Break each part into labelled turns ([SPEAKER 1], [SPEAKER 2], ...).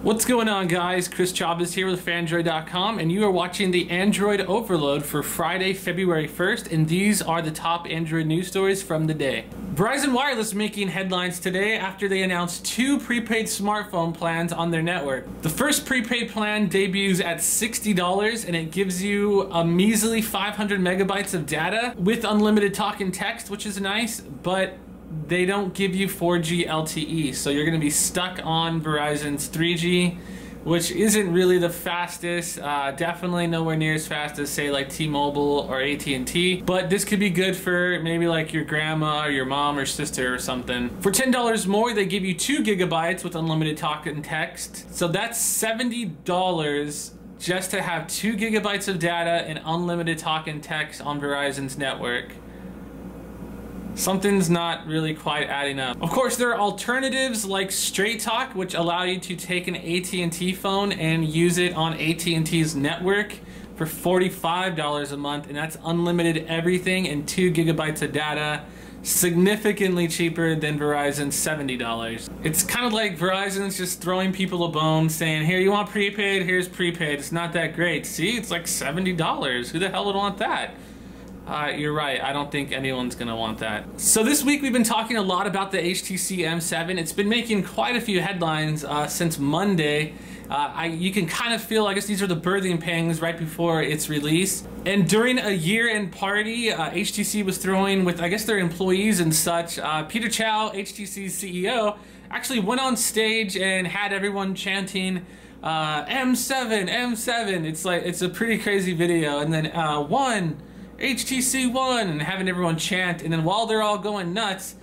[SPEAKER 1] What's going on, guys? Chris Chavez here with Phandroid.com, and you are watching the Android Overload for Friday, February 1st, and these are the top Android news stories from the day. Verizon Wireless making headlines today after they announced 2 prepaid smartphone plans on their network. The first prepaid plan debuts at $60, and it gives you a measly 500 megabytes of data with unlimited talk and text, which is nice, but they don't give you 4G LTE, so you're going to be stuck on Verizon's 3G, which isn't really the fastest, definitely nowhere near as fast as, say, like T-Mobile or AT&T, but this could be good for maybe like your grandma or your mom or sister or something. For $10 more, they give you 2 gigabytes with unlimited talk and text, so that's $70 just to have 2 gigabytes of data and unlimited talk and text on Verizon's network. Something's not really quite adding up. Of course, there are alternatives like Straight Talk, which allow you to take an AT&T phone and use it on AT&T's network for $45 a month, and that's unlimited everything and 2 gigabytes of data, significantly cheaper than Verizon's $70. It's kind of like Verizon's just throwing people a bone saying, here, you want prepaid? Here's prepaid. It's not that great. See, it's like $70. Who the hell would want that? You're right, I don't think anyone's gonna want that. So this week we've been talking a lot about the HTC M7. It's been making quite a few headlines since Monday. You can kind of feel, I guess these are the birthing pangs right before its release. And during a year-end party, HTC was throwing with, I guess, their employees and such. Peter Chow, HTC's CEO, actually went on stage and had everyone chanting, M7, M7. It's a pretty crazy video. And then HTC One, and having everyone chant, and then while they're all going nuts,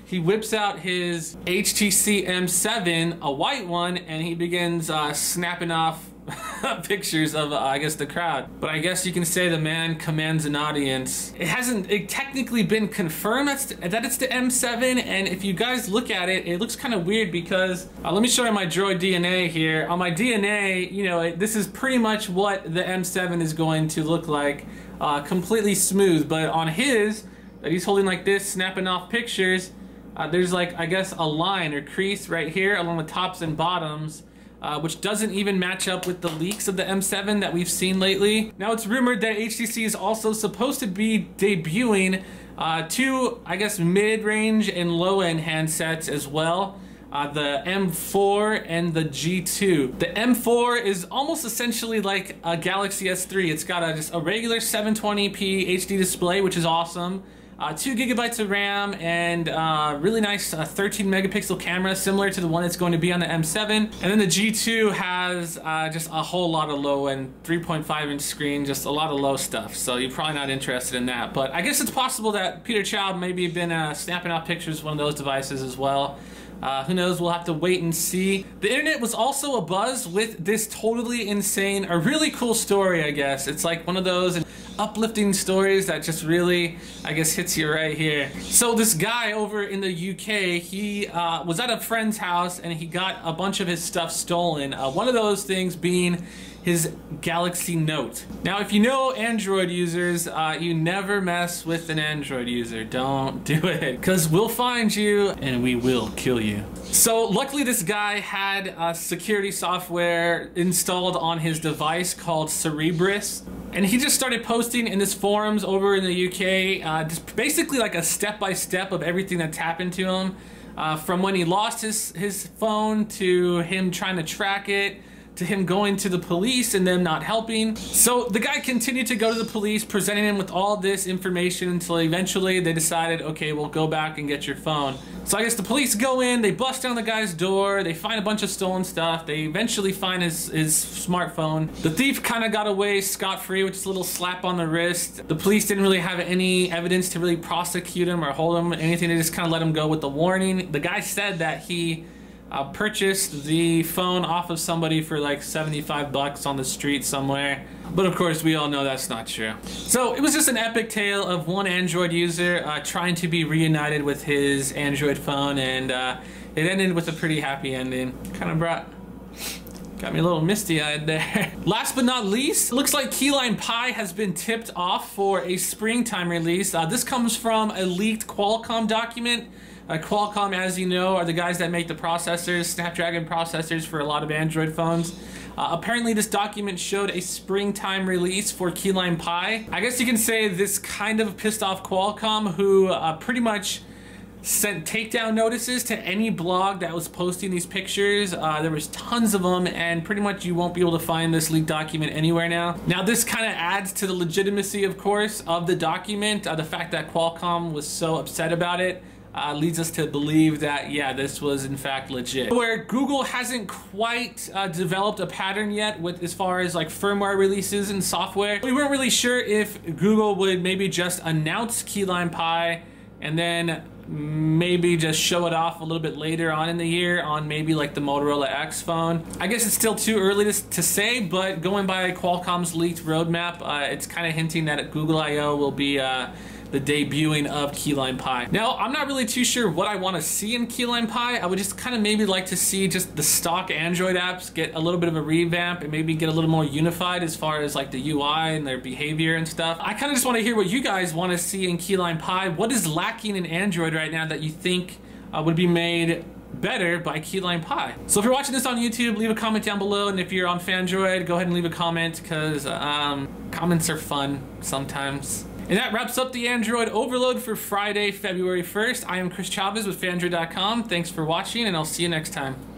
[SPEAKER 1] he whips out his HTC M7, a white one, and he begins snapping off pictures of, I guess, the crowd. But I guess you can say the man commands an audience. It technically been confirmed that it's the M7, and if you guys look at it, it looks kind of weird because, let me show you my Droid DNA here. On my DNA, you know, this is pretty much what the M7 is going to look like. Completely smooth, but on his, that he's holding like this, snapping off pictures, there's like, I guess, a line or crease right here along the tops and bottoms, which doesn't even match up with the leaks of the M7 that we've seen lately. Now it's rumored that HTC is also supposed to be debuting 2, I guess, mid-range and low-end handsets as well. The M4 and the G2. The M4 is almost essentially like a Galaxy S3. It's got just a regular 720p HD display, which is awesome. 2 gigabytes of RAM and really nice 13 megapixel camera, similar to the one that's going to be on the M7. And then the G2 has just a whole lot of low end, 3.5 inch screen, just a lot of low stuff. So you're probably not interested in that. But I guess it's possible that Peter Chow maybe been snapping out pictures of one of those devices as well. Who knows, we'll have to wait and see. The internet was also abuzz with this totally insane, a really cool story, I guess. It's like one of those uplifting stories that just really, I guess, hits you right here. So this guy over in the UK, he was at a friend's house and he got a bunch of his stuff stolen. One of those things being his Galaxy Note. Now, if you know Android users, you never mess with an Android user. Don't do it, because we'll find you and we will kill you. So luckily this guy had security software installed on his device called Cerebrus, and he just started posting in his forums over in the UK, just basically like a step-by-step of everything that's happened to him, from when he lost his phone, to him trying to track it, to him going to the police and them not helping. So the guy continued to go to the police, presenting him with all this information until eventually they decided, okay, we'll go back and get your phone. So I guess the police go in, they bust down the guy's door, they find a bunch of stolen stuff, they eventually find his smartphone. The thief kind of got away scot-free with just a little slap on the wrist. The police didn't really have any evidence to really prosecute him or hold him, anything. They just kind of let him go with the warning. The guy said that he purchased the phone off of somebody for like 75 bucks on the street somewhere. But of course, we all know that's not true. So it was just an epic tale of one Android user trying to be reunited with his Android phone, and it ended with a pretty happy ending. Kind of brought Got me a little misty-eyed there. Last but not least, looks like Keyline Pi has been tipped off for a springtime release. This comes from a leaked Qualcomm document. Qualcomm, as you know, are the guys that make the processors, Snapdragon processors for a lot of Android phones. Apparently this document showed a springtime release for Keyline Pi. I guess you can say this kind of pissed off Qualcomm, who pretty much sent takedown notices to any blog that was posting these pictures. There was tons of them, and pretty much you won't be able to find this leaked document anywhere now. Now this kind of adds to the legitimacy, of course, of the document. The fact that Qualcomm was so upset about it leads us to believe that, yeah, this was in fact legit. Where Google hasn't quite developed a pattern yet with as far as like firmware releases and software. We weren't really sure if Google would maybe just announce Keyline Pi and then maybe just show it off a little bit later on in the year on maybe like the Motorola X phone. I guess it's still too early to say, but going by Qualcomm's leaked roadmap, it's kind of hinting that at Google I/O will be the debuting of Keyline Pi. Now, I'm not really too sure what I want to see in Keyline Pi. I would just kind of maybe like to see just the stock Android apps get a little bit of a revamp and maybe get a little more unified as far as like the UI and their behavior and stuff. I kind of just want to hear what you guys want to see in Keyline Pi. What is lacking in Android right now that you think would be made better by Keyline Pi? So if you're watching this on YouTube, leave a comment down below, and if you're on Phandroid, go ahead and leave a comment, because comments are fun sometimes. And that wraps up the Android Overload for Friday, February 1st. I am Chris Chavez with Phandroid.com. Thanks for watching, and I'll see you next time.